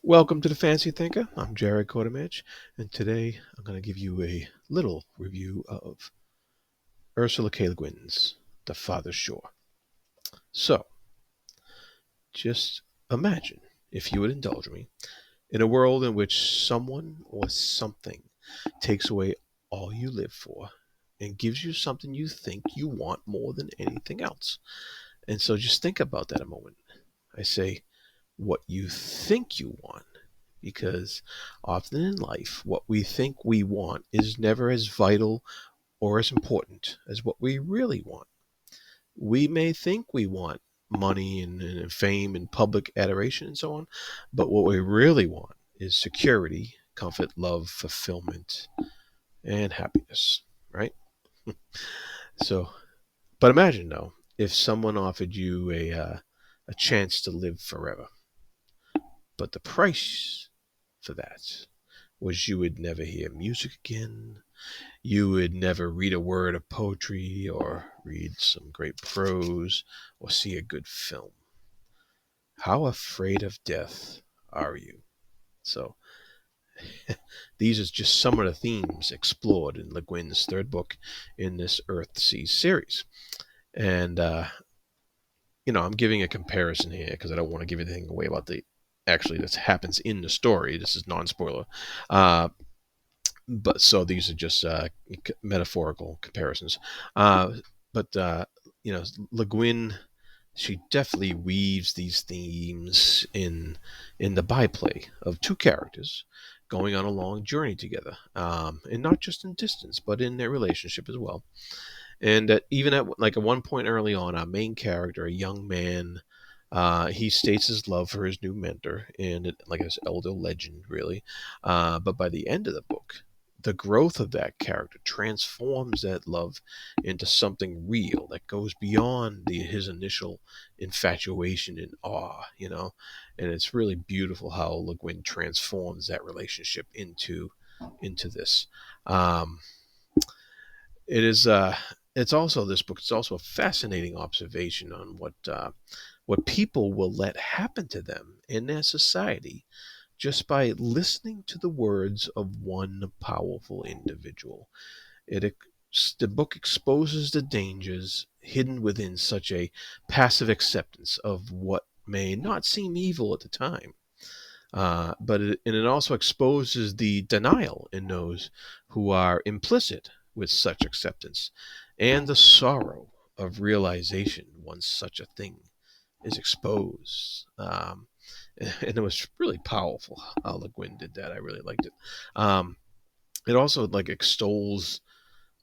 Welcome to the Fancy Thinker. I'm Jared Kodamich, and today I'm going to give you a little review of Ursula K. Le Guin's The Farthest Shore. So, just imagine, if you would indulge me, in a world in which someone or something takes away all you live for and gives you something you think you want more than anything else. And so just think about that a moment. I say, what you think you want, because often in life, what we think we want is never as vital or as important as what we really want. We may think we want money and fame and public adoration and so on, but what we really want is security, comfort, love, fulfillment, and happiness, right? So, but imagine though, if someone offered you a chance to live forever, but the price for that was you would never hear music again. You would never read a word of poetry or read some great prose or see a good film. How afraid of death are you? So, these are just some of the themes explored in Le Guin's third book in this Earthsea series. And, I'm giving a comparison here because I don't want to give anything away about the actually this happens in the story. This is non-spoiler. Uh, but so these are just metaphorical comparisons. Uh, but Le Guin, she definitely weaves these themes in the byplay of two characters going on a long journey together, and not just in distance, but in their relationship as well. And even at one point early on, our main character, a young man, he states his love for his new mentor, and like his elder legend, really. But by the end of the book, the growth of that character transforms that love into something real that goes beyond his initial infatuation and awe. And it's really beautiful how Le Guin transforms that relationship into this. Um, it is. It's also this book. It's also a fascinating observation on what people will let happen to them in their society just by listening to the words of one powerful individual. The book exposes the dangers hidden within such a passive acceptance of what may not seem evil at the time. And it also exposes the denial in those who are implicit with such acceptance and the sorrow of realization once such a thing is exposed. And it was really powerful how Le Guin did that. I really liked it. It also like extols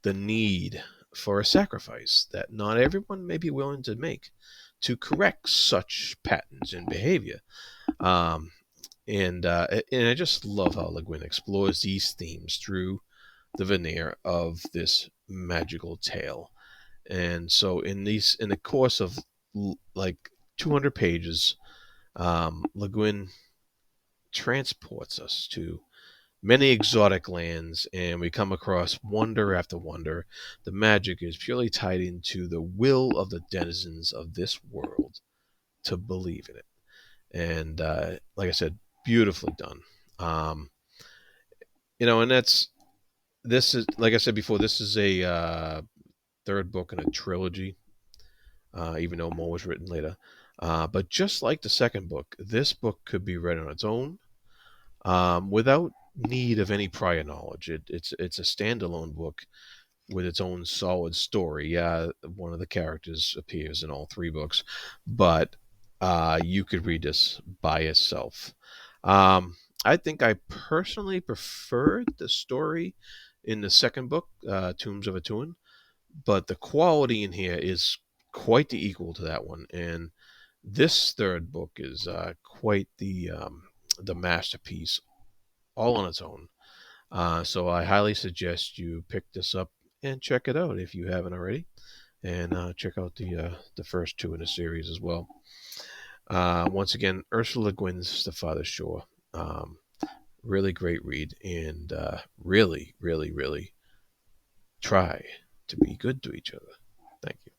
the need for a sacrifice that not everyone may be willing to make to correct such patterns in behavior. Um, and I just love how Le Guin explores these themes through the veneer of this magical tale. And so in the course of like 200 pages, Le Guin transports us to many exotic lands, and we come across wonder after wonder. The magic is purely tied into the will of the denizens of this world to believe in it. And like I said, beautifully done. Um, and this is like I said before, this is a third book in a trilogy, even though more was written later. But just like the second book, this book could be read on its own, without need of any prior knowledge. It's a standalone book with its own solid story. Yeah, one of the characters appears in all three books, but you could read this by itself. I think I personally preferred the story in the second book, Tombs of Atuin, but the quality in here is quite the equal to that one. And this third book is quite the masterpiece all on its own. So I highly suggest you pick this up and check it out if you haven't already, and check out the first two in the series as well. Once again, Ursula Le Guin's The Farthest Shore. Really great read, and really, really, really try to be good to each other. Thank you.